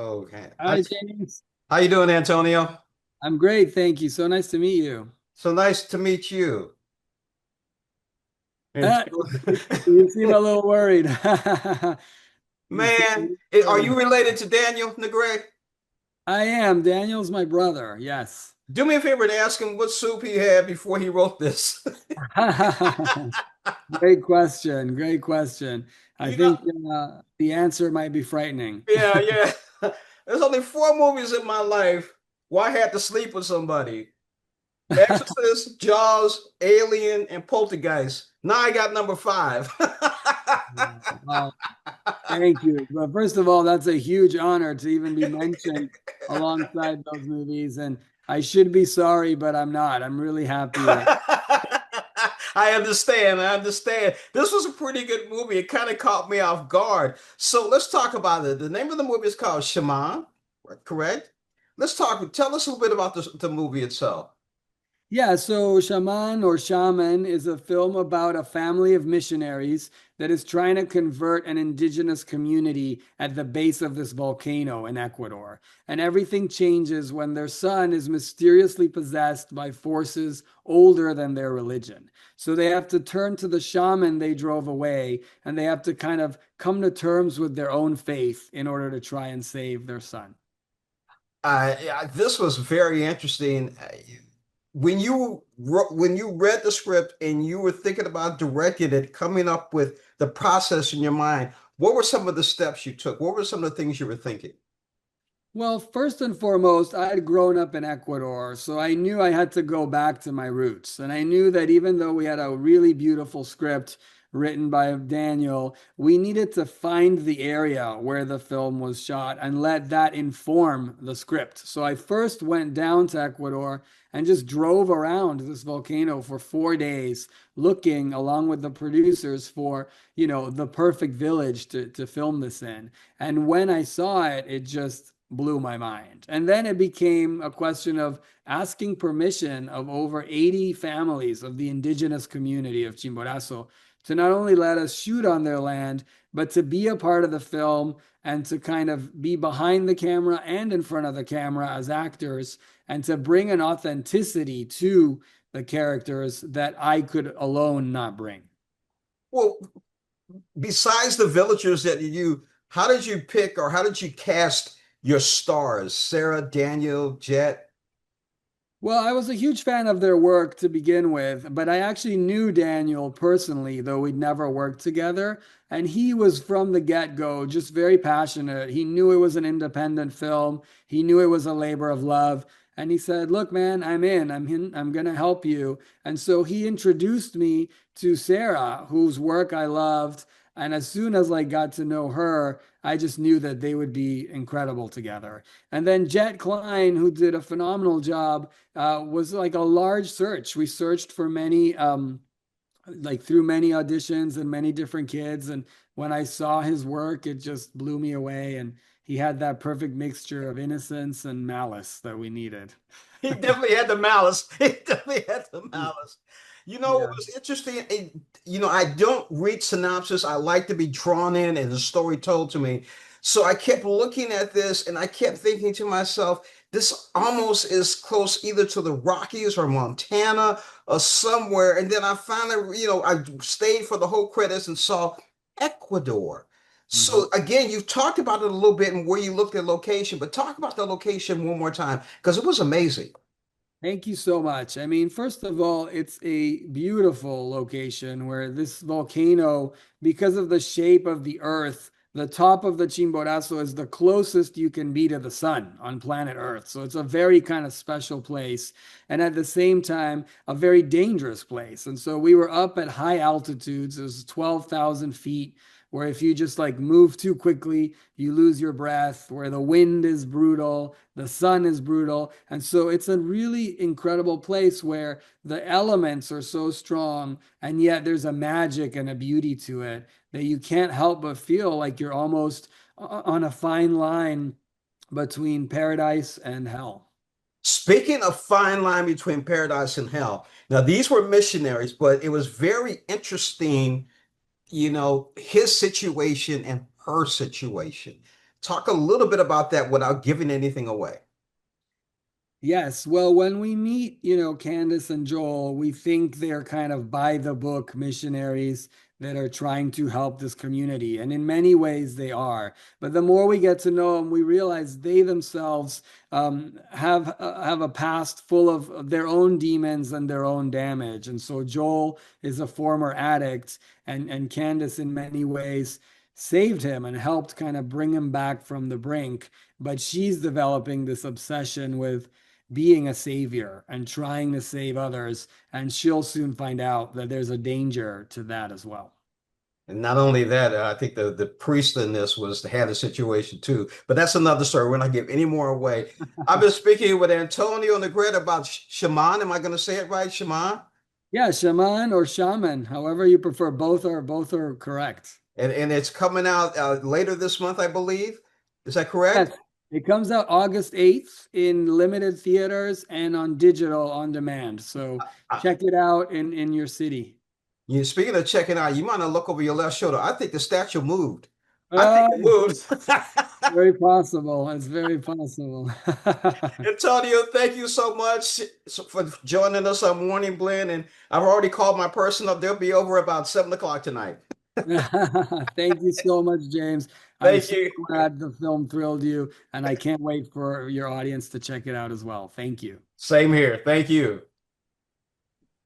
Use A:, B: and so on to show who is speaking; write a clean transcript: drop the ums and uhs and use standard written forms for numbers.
A: Okay.
B: Hi, James.
A: How you doing, Antonio?
B: I'm great, thank you. So nice to meet you.
A: So nice to meet you. And
B: Uh, you seem a little worried. You seem a
A: man,
B: little
A: are
B: worried.
A: you related to Daniel Negre?
B: I am. Daniel's my brother. Yes.
A: Do me a favor and ask him what soup he had before he wrote this.
B: Great question. Great question. I
A: You know,
B: think the answer might be frightening.
A: yeah, yeah. There's only four movies in my life where I had to sleep with somebody. Exorcist, Jaws, Alien, and Poltergeist. Now I got number five.
B: Well, thank you. But first of all, that's a huge honor to even be mentioned alongside those movies. And I should be sorry, but I'm not. I'm really happy that.
A: I understand. I understand. This was a pretty good movie. It kind of caught me off guard. So let's talk about it. The name of the movie is called Shaman, correct? Let's talk. Tell us a little bit about the movie itself.
B: Yeah, so Shaman or Shaman is a film about a family of missionaries that is trying to convert an indigenous community at the base of this volcano in Ecuador. And everything changes when their son is mysteriously possessed by forces older than their religion. So they have to turn to the shaman they drove away, and they have to kind of come to terms with their own faith in order to try and save their son.
A: Yeah, this was very interesting. When you read the script and you were thinking about directing it, coming up with the process in your mind, what were some of the steps you took? What were some of the things you were thinking?
B: Well, first and foremost, I had grown up in Ecuador, so I knew I had to go back to my roots. And I knew that even though we had a really beautiful script written by Daniel, we needed to find the area where the film was shot and let that inform the script. So I first went down to Ecuador and just drove around this volcano for 4 days, looking along with the producers for, the perfect village to film this in. And when I saw it, it just blew my mind. And then it became a question of asking permission of over 80 families of the indigenous community of Chimborazo to not only let us shoot on their land, but to be a part of the film and to kind of be behind the camera and in front of the camera as actors and to bring an authenticity to the characters that I could alone not bring.
A: Well, besides the villagers how did you pick or how did you cast your stars? Sarah, Daniel, Jet?
B: Well, I was a huge fan of their work to begin with, but I actually knew Daniel personally, though we'd never worked together. And he was from the get-go just very passionate. He knew it was an independent film, he knew it was a labor of love. And he said, "Look, man, I'm in. I'm going to help you." And so he introduced me to Sarah, whose work I loved. And as soon as I got to know her, I just knew that they would be incredible together. And then Jet Klein, who did a phenomenal job, was like a large search. We searched for many, like through many auditions and many different kids. And when I saw his work, it just blew me away. And he had that perfect mixture of innocence and malice that we needed.
A: He definitely had the malice. He definitely had the malice. You know, it
B: Yeah.
A: was interesting. I don't read synopsis. I like to be drawn in and the story told to me. So I kept looking at this and I kept thinking to myself, this almost is close either to the Rockies or Montana or somewhere. And then I finally, I stayed for the whole credits and saw Ecuador.
B: Mhm.
A: So again, you've talked about it a little bit and where you looked at location, but talk about the location one more time because it was amazing.
B: Thank you so much. I mean, first of all, it's a beautiful location where this volcano, because of the shape of the earth, the top of the Chimborazo is the closest you can be to the sun on planet Earth. So it's a very kind of special place. And at the same time, a very dangerous place. And so we were up at high altitudes. It was 12,000 feet, where if you just like move too quickly, you lose your breath, where the wind is brutal, the sun is brutal. And so it's a really incredible place where the elements are so strong, and yet there's a magic and a beauty to it that you can't help but feel like you're almost on a fine line between paradise and hell.
A: Speaking of fine line between paradise and hell, now these were missionaries, but it was very interesting, his situation and her situation. Talk a little bit about that without giving anything away.
B: Yes. Well, when we meet, Candace and Joel, we think they're kind of by the book missionaries that are trying to help this community. And in many ways, they are. But the more we get to know them, we realize they themselves have a past full of their own demons and their own damage. And so Joel is a former addict, and Candace, in many ways, saved him and helped kind of bring him back from the brink. But she's developing this obsession with being a savior and trying to save others. And she'll soon find out that there's a danger to that as well.
A: And not only that, I think the priest in this was had a situation too. But that's another story. We're not giving any more away. I've been speaking with Antonio Negret about Shaman. Am I going to say it right? Shaman?
B: Yeah, shaman or shaman, however you prefer. Both are correct.
A: And it's coming out later this month, I believe. Is that
B: Yes.
A: correct?
B: It comes out August 8th in limited theaters and on digital on demand. So
A: I,
B: check it out in your city.
A: you speaking of checking out, you might not look over your left shoulder. I think the statue moved. I think it
B: Oh,
A: moved.
B: very possible. It's very possible.
A: Antonio, thank you so much for joining us on Morning Blend. And I've already called my person up. They'll be over about 7 o'clock tonight.
B: Thank you so much, James. I'm
A: Thank
B: so
A: you.
B: glad the film thrilled you, and I can't wait for your audience to check it out as well. Thank you.
A: Same here. Thank you.